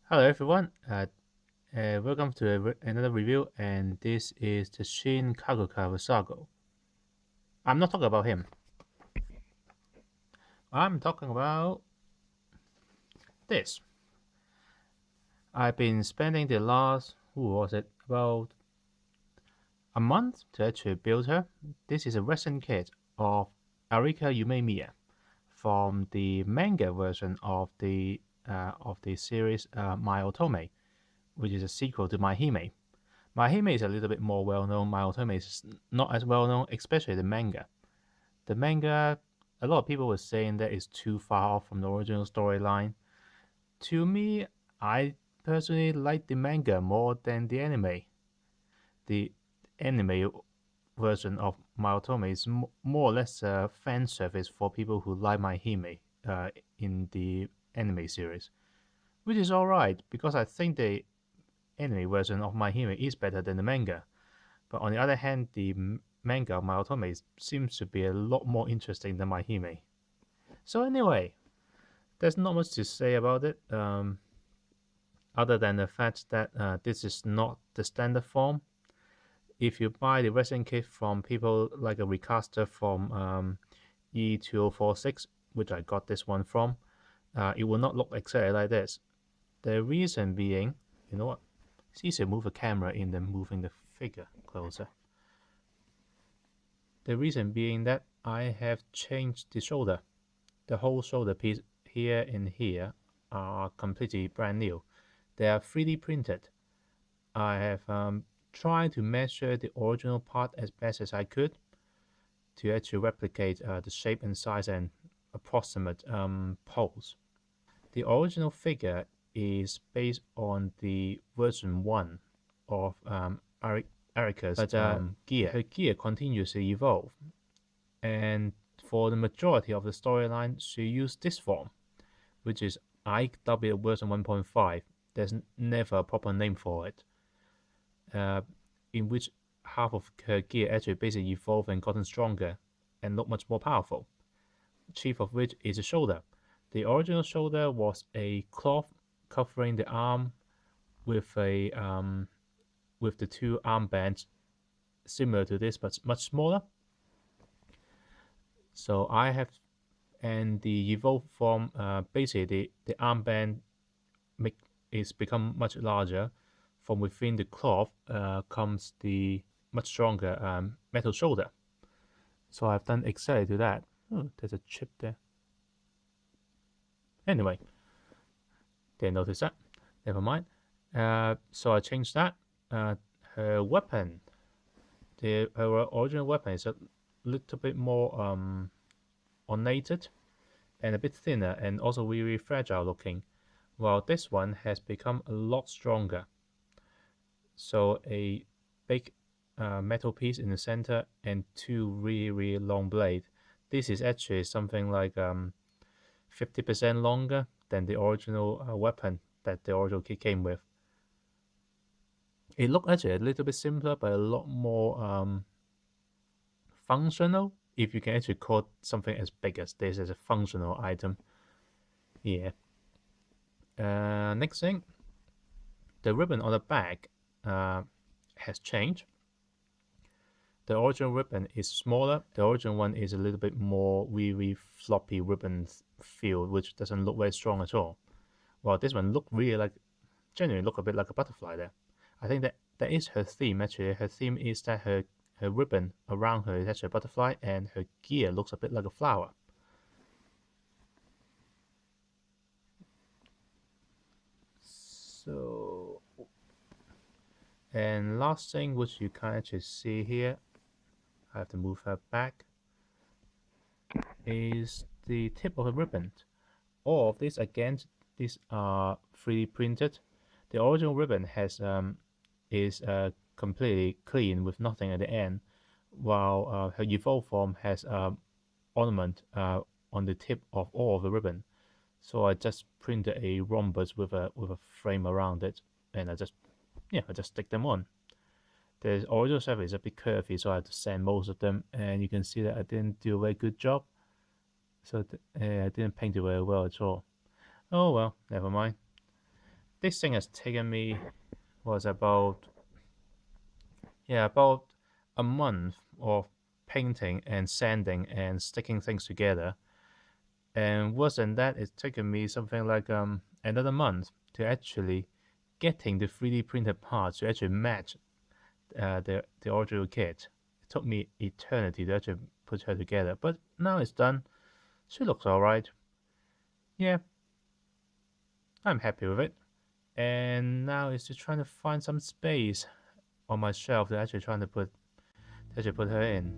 Hello everyone, welcome to another review, and this is the Shin Kaguya Saga. I'm not talking about him. I'm talking about this. I've been spending the last, about a month to actually build her. This is a resin kit of Arika Yumemiya from the manga version of the series My-Otome, which is a sequel to My-Hime. My-Hime is a little bit more well known. My-Otome is not as well known, especially the manga. The manga, a lot of people were saying that it's too far off from the original storyline. To me, I personally like the manga more than the anime. The anime version of My-Otome is more or less a fan service for people who like My Hime in the anime series, which is alright because I think the anime version of My Hime is better than the manga. But on the other hand, the manga of My-Otome seems to be a lot more interesting than My Hime. So anyway, there's not much to say about it, other than the fact that this is not the standard form. If you buy the resin kit from people like a recaster from E2046, which I got this one from, it will not look exactly like this. The reason being, you know what? It's easier to move a camera in than moving the figure closer. The reason being that I have changed the shoulder. The whole shoulder piece here and here are completely brand new. They are 3D printed. I have tried to measure the original part as best as I could to actually replicate the shape and size and approximate pose. The original figure is based on the version 1 of Arika's gear. Her gear continues to evolve, and for the majority of the storyline, she used this form, which is IW version 1.5. There's never a proper name for it, in which half of her gear actually basically evolved and gotten stronger and look much more powerful. Chief of which is the shoulder. The original shoulder was a cloth covering the arm with with the two armbands similar to this but much smaller. So I have, and the evolved form, basically the armband is become much larger. From within the cloth comes the much stronger metal shoulder. So I've done exactly to that. Oh, there's a chip there. Anyway, didn't notice that. Never mind. So I changed that. Her weapon, her original weapon is a little bit more ornated and a bit thinner and also really fragile looking, while this one has become a lot stronger. So a big metal piece in the center and two really long blades. This is actually something like 50% longer than the original weapon that the original kit came with. It looked actually a little bit simpler, but a lot more functional, if you can actually call something as big as this as a functional item. Yeah. Next thing, the ribbon on the back has changed. The original ribbon is smaller. The original one is a little bit more really floppy ribbon feel, which doesn't look very strong at all. Well, this one look really like, genuinely look a bit like a butterfly there. I think that is her theme actually. Her theme is that her ribbon around her is actually a butterfly, and her gear looks a bit like a flower. So, and last thing which you can actually see here, I have to move her back, is the tip of the ribbon. All of these, again, these are 3D printed. The original ribbon has is completely clean with nothing at the end, while her evolved form has ornament on the tip of all of the ribbon. So I just printed a rhombus with a frame around it, and I just stick them on. The original surface is a bit curvy, so I had to sand most of them, and you can see that I didn't do a very good job. So I didn't paint it very well at all. Oh well, never mind. This thing has taken me was about a month of painting and sanding and sticking things together. And worse than that, it's taken me something like another month to actually getting the 3D printed parts to actually match the original kit. It took me eternity to actually put her together, but now it's done. She looks alright. Yeah, I'm happy with it. And now it's just trying to find some space on my shelf to actually trying to put her in.